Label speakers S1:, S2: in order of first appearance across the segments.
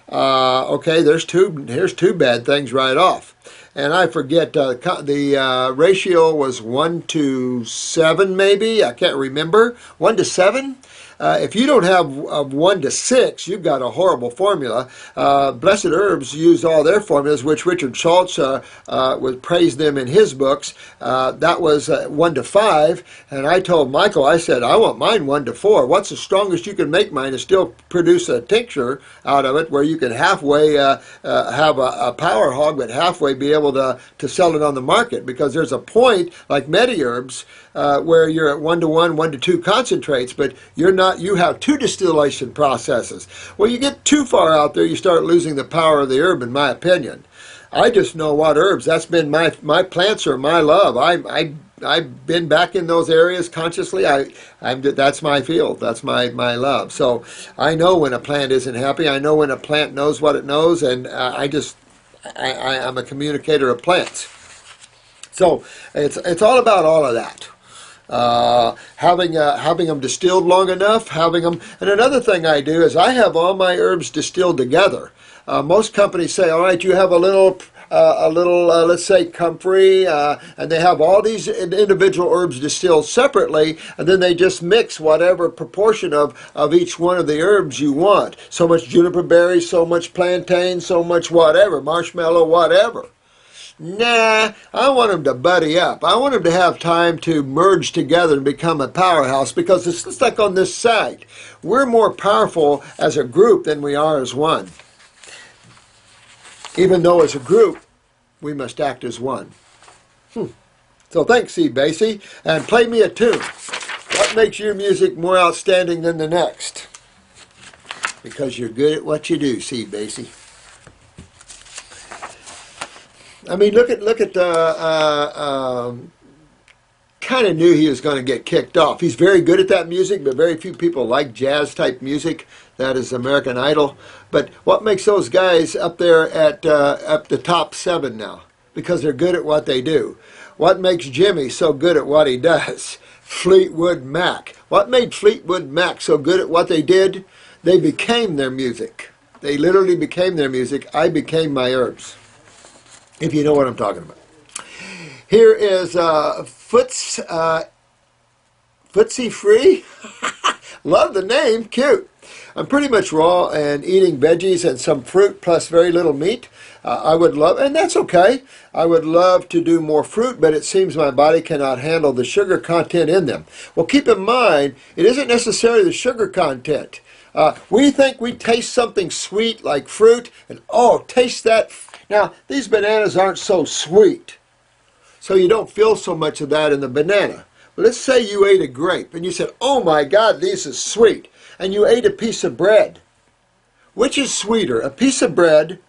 S1: Okay, here's two bad things right off. And I forget, the ratio was 1 to 7 maybe, I can't remember, 1 to 7. If you don't have 1 to 6, you've got a horrible formula. Blessed Herbs used all their formulas, which Richard Schultz would praise them in his books. That was 1 to 5, and I told Michael, I said, I want mine 1 to 4. What's the strongest you can make mine and still produce a tincture out of it, where you can halfway have a power hog, but halfway be able to sell it on the market? Because there's a point, like MediHerbs, where you're at 1 to 1, 1 to 2 concentrates, but you're not. You have 2 distillation processes. Well, you get too far out there, you start losing the power of the herb, in my opinion. I just know what herbs. That's been my plants are my love. I've been back in those areas consciously. That's my field. That's my love. So I know when a plant isn't happy. I know when a plant knows what it knows, and I'm a communicator of plants. So it's all about all of that. Having them distilled long enough, and another thing I do is I have all my herbs distilled together. Most companies say, all right, you have a little, let's say, comfrey, and they have all these individual herbs distilled separately, and then they just mix whatever proportion of each one of the herbs you want. So much juniper berry, so much plantain, so much whatever, marshmallow, whatever. Nah, I want them to buddy up. I want them to have time to merge together and become a powerhouse, because it's like on this side. We're more powerful as a group than we are as one. Even though as a group, we must act as one. So thanks, C. Basie, and play me a tune. What makes your music more outstanding than the next? Because you're good at what you do, C. Basie. I mean, look at kind of knew he was going to get kicked off. He's very good at that music, but very few people like jazz type music. That is American Idol. But what makes those guys up there at the top 7 now? Because they're good at what they do. What makes Jimmy so good at what he does? Fleetwood Mac. What made Fleetwood Mac so good at what they did? They became their music. They literally became their music. I became my herbs, if you know what I'm talking about. Here is Footsie Free. Love the name, cute. I'm pretty much raw and eating veggies and some fruit plus very little meat. I would love, and that's okay, I would love to do more fruit, but it seems my body cannot handle the sugar content in them. Well, keep in mind, it isn't necessarily the sugar content. We think we taste something sweet like fruit, and oh, taste that. Now, these bananas aren't so sweet, so you don't feel so much of that in the banana. But let's say you ate a grape, and you said, oh my God, this is sweet, and you ate a piece of bread. Which is sweeter, a piece of bread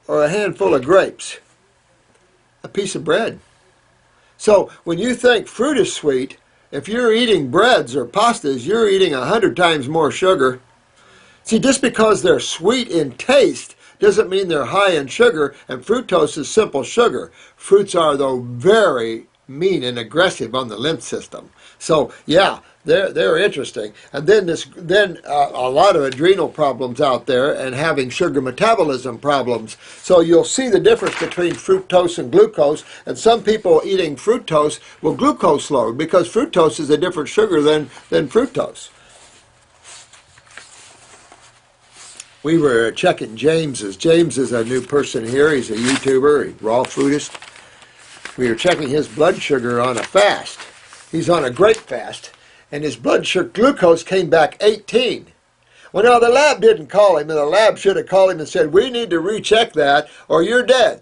S1: or a handful of grapes? A piece of bread. So when you think fruit is sweet, if you're eating breads or pastas, you're eating 100 times more sugar. See, just because they're sweet in taste doesn't mean they're high in sugar, and fructose is simple sugar. Fruits are, though, very mean and aggressive on the lymph system. So, yeah, they're interesting. And then a lot of adrenal problems out there and having sugar metabolism problems. So you'll see the difference between fructose and glucose. And some people eating fructose will glucose load, because fructose is a different sugar than fructose. We were checking James's. James is a new person here. He's a YouTuber, a raw foodist. We were checking his blood sugar on a fast. He's on a grape fast, and his blood sugar glucose came back 18. Well, now the lab didn't call him, and the lab should have called him and said, we need to recheck that or you're dead.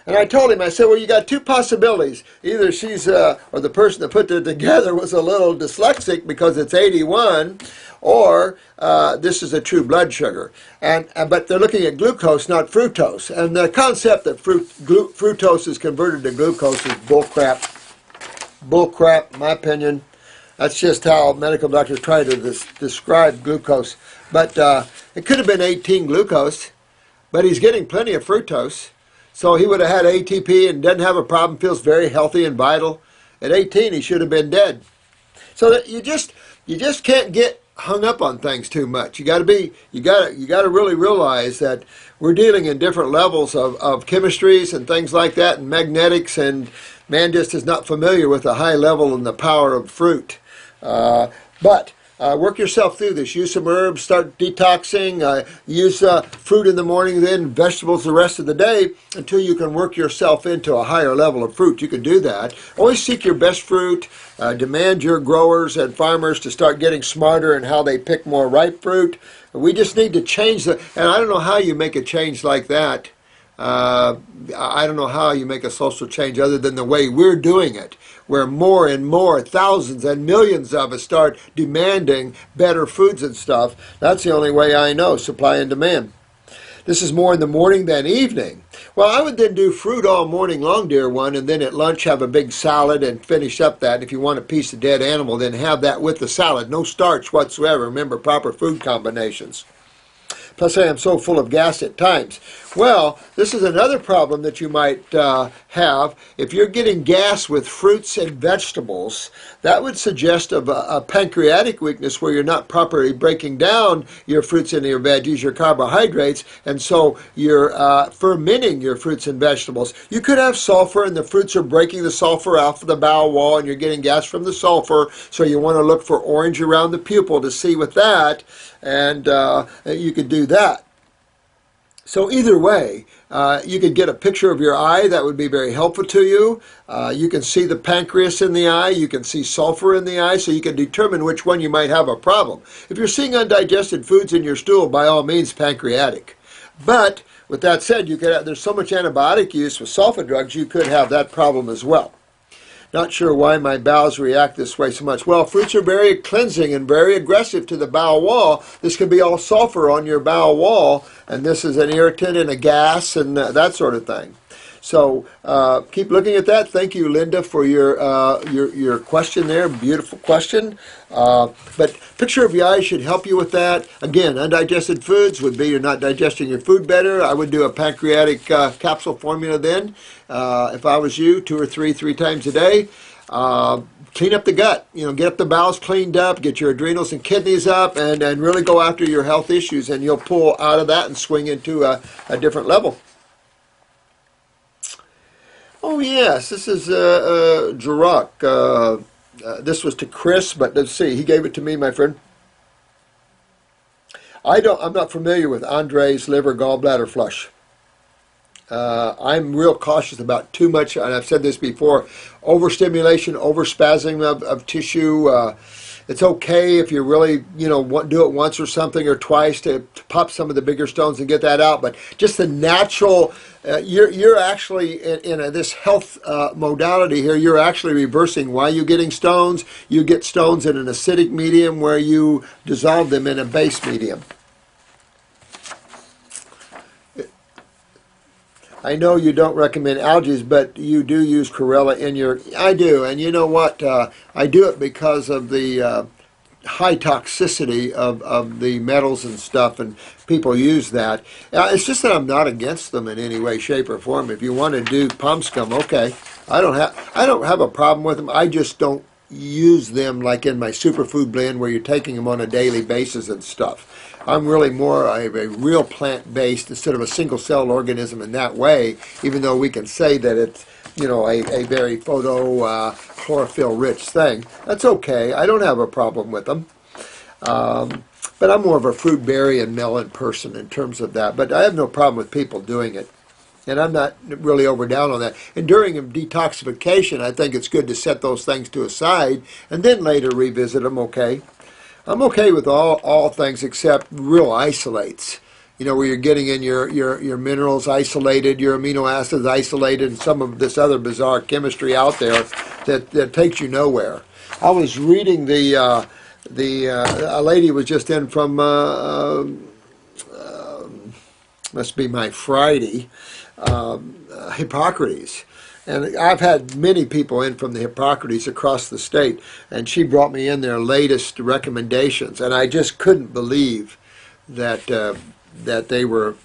S1: And I told him, I said, well, you got 2 possibilities. Either she's, or the person that put it together was a little dyslexic because it's 81, or this is a true blood sugar. But they're looking at glucose, not fructose. And the concept that fructose is converted to glucose is bullcrap. Bullcrap, in my opinion. That's just how medical doctors try to describe glucose. But it could have been 18 glucose, but he's getting plenty of fructose. So he would have had ATP and doesn't have a problem, feels very healthy and vital. At 18, he should have been dead. So that you just can't get hung up on things too much. You got to really realize that we're dealing in different levels of chemistries and things like that, and magnetics, and man just is not familiar with the high level and the power of fruit. But work yourself through this. Use some herbs, start detoxing, use fruit in the morning, then vegetables the rest of the day until you can work yourself into a higher level of fruit. You can do that. Always seek your best fruit. Demand your growers and farmers to start getting smarter in how they pick more ripe fruit. We just need to change and I don't know how you make a change like that. I don't know how you make a social change other than the way we're doing it, where more and more, thousands and millions of us start demanding better foods and stuff. That's the only way I know, supply and demand. This is more in the morning than evening. Well, I would then do fruit all morning long, dear one, and then at lunch have a big salad and finish up that. If you want a piece of dead animal, then have that with the salad. No starch whatsoever. Remember, proper food combinations. Plus, I am so full of gas at times. Well, this is another problem that you might have. If you're getting gas with fruits and vegetables, that would suggest a pancreatic weakness where you're not properly breaking down your fruits and your veggies, your carbohydrates, and so you're fermenting your fruits and vegetables. You could have sulfur, and the fruits are breaking the sulfur off of the bowel wall, and you're getting gas from the sulfur, so you want to look for orange around the pupil to see with that, and you could do that. So either way, you could get a picture of your eye. That would be very helpful to you. You can see the pancreas in the eye. You can see sulfur in the eye, so you can determine which one you might have a problem. If you're seeing undigested foods in your stool, by all means, pancreatic. But with that said, you could have, there's so much antibiotic use with sulfa drugs, you could have that problem as well. Not sure why my bowels react this way so much. Well, fruits are very cleansing and very aggressive to the bowel wall. This could be all sulfur on your bowel wall, and this is an irritant and a gas and that sort of thing. So keep looking at that. Thank you, Linda, for your question there. Beautiful question. But picture of your eyes should help you with that. Again, undigested foods would be you're not digesting your food better. I would do a pancreatic capsule formula then. If I was you, 2 or 3 times a day. Clean up the gut. Get up the bowels cleaned up, get your adrenals and kidneys up, and really go after your health issues, and you'll pull out of that and swing into a different level. Oh yes, this is Jarok. This was to Chris, but let's see. He gave it to me, my friend. I'm not familiar with Andre's liver gallbladder flush. I'm real cautious about too much, and I've said this before, overstimulation, overspasming of tissue. It's okay if you really, do it once or something or twice to pop some of the bigger stones and get that out. But just the natural, you're actually in this health modality here. You're actually reversing why you're getting stones. You get stones in an acidic medium where you dissolve them in a base medium. I know you don't recommend algae, but you do use chlorella in your... I do, and you know what? I do it because of the high toxicity of the metals and stuff, and people use that. It's just that I'm not against them in any way, shape, or form. If you want to do palm scum, okay. I don't have a problem with them. I just don't use them like in my superfood blend where you're taking them on a daily basis and stuff. I'm really more a real plant-based instead of a single-celled organism in that way, even though we can say that it's, a very chlorophyll-rich thing. That's okay. I don't have a problem with them. But I'm more of a fruit, berry, and melon person in terms of that. But I have no problem with people doing it. And I'm not really overdown on that. And during a detoxification, I think it's good to set those things to a side and then later revisit them, okay? I'm okay with all things except real isolates. Where you're getting in your minerals isolated, your amino acids isolated, and some of this other bizarre chemistry out there that takes you nowhere. I was reading a lady was just in from must be my Friday, Hippocrates. And I've had many people in from the Hippocrates across the state, and she brought me in their latest recommendations, and I just couldn't believe that that they were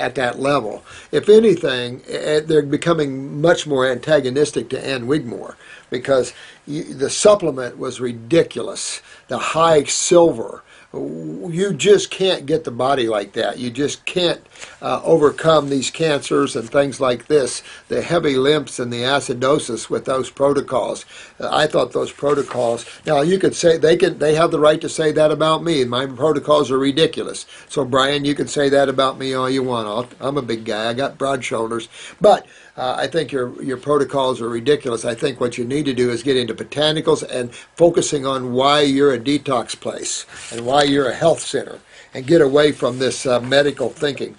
S1: at that level. If anything, they're becoming much more antagonistic to Ann Wigmore, because the supplement was ridiculous. The high silver. You just can't get the body like that. You just can't overcome these cancers and things like this, the heavy limps and the acidosis with those protocols. I thought those protocols, now you could say, they have the right to say that about me. My protocols are ridiculous. So Brian, you can say that about me all you want. I'm a big guy. I got broad shoulders. But I think your protocols are ridiculous. I think what you need to do is get into botanicals and focusing on why you're a detox place and why you're a health center, and get away from this medical thinking.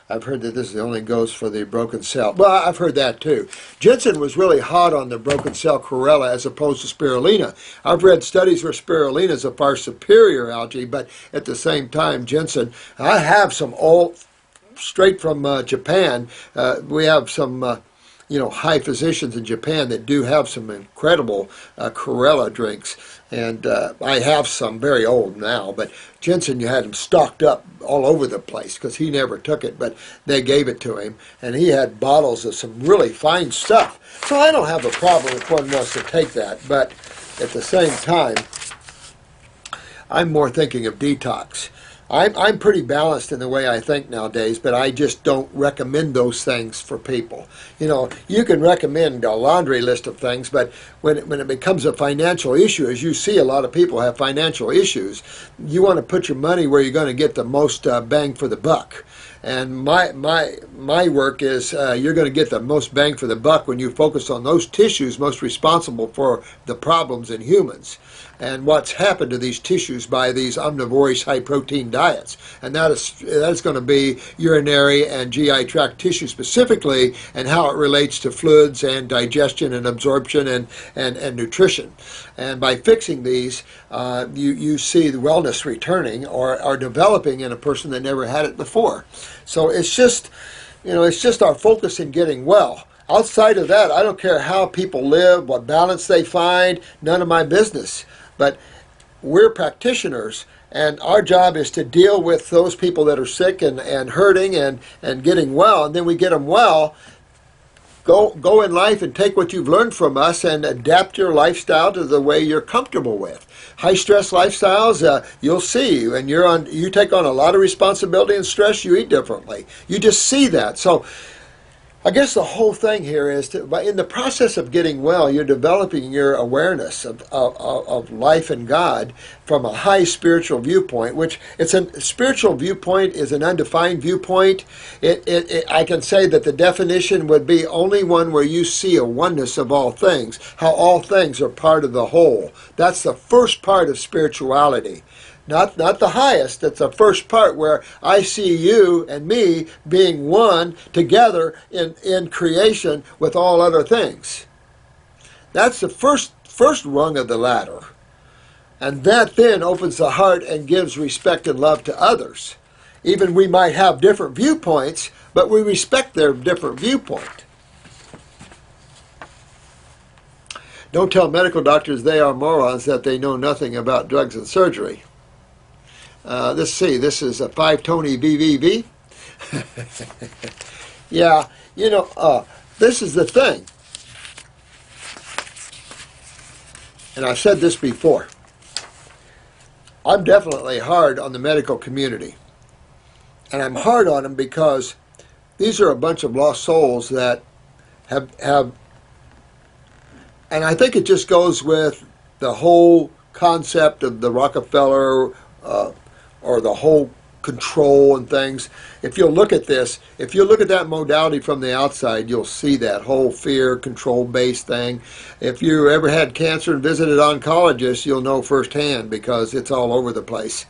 S1: I've heard that this only goes for the broken cell. Well, I've heard that too. Ginseng was really hot on the broken cell chlorella as opposed to spirulina. I've read studies where spirulina is a far superior algae, but at the same time, ginseng, I have some old, straight from Japan. We have some high physicians in Japan that do have some incredible chlorella drinks, and I have some very old now, but ginseng, you had him stocked up all over the place because he never took it, but they gave it to him, and he had bottles of some really fine stuff. So I don't have a problem if one wants to take that, but at the same time, I'm more thinking of detox. I'm pretty balanced in the way I think nowadays, but I just don't recommend those things for people. You can recommend a laundry list of things, but when it becomes a financial issue, as you see a lot of people have financial issues, you want to put your money where you're going to get the most bang for the buck. And my work is you're going to get the most bang for the buck when you focus on those tissues most responsible for the problems in humans, and what's happened to these tissues by these omnivorous high-protein diets. And that is going to be urinary and GI tract tissue specifically, and how it relates to fluids and digestion and absorption and nutrition. And by fixing these, you see the wellness returning or developing in a person that never had it before. So it's just our focus in getting well. Outside of that, I don't care how people live, what balance they find, none of my business. But we're practitioners, and our job is to deal with those people that are sick and hurting and getting well, and then we get them well. Go in life and take what you've learned from us and adapt your lifestyle to the way you're comfortable with. High stress lifestyles, you'll see, and you take on a lot of responsibility and stress, you eat differently. You just see that. So I guess the whole thing here is in the process of getting well, you're developing your awareness of life and God from a high spiritual viewpoint, which spiritual viewpoint is an undefined viewpoint. I can say that the definition would be only one where you see a oneness of all things, how all things are part of the whole. That's the first part of spirituality. Not the highest, that's the first part where I see you and me being one together in creation with all other things. That's the first rung of the ladder. And that then opens the heart and gives respect and love to others. Even we might have different viewpoints, but we respect their different viewpoint. Don't tell medical doctors they are morons that they know nothing about drugs and surgery. Let's see, this is a 5-Tony VVV. Yeah, this is the thing. And I've said this before. I'm definitely hard on the medical community. And I'm hard on them because these are a bunch of lost souls that have and I think it just goes with the whole concept of the Rockefeller or the whole control and things. If you'll look at this, if you look at that modality from the outside, you'll see that whole fear, control-based thing. If you ever had cancer and visited oncologists, you'll know firsthand because it's all over the place.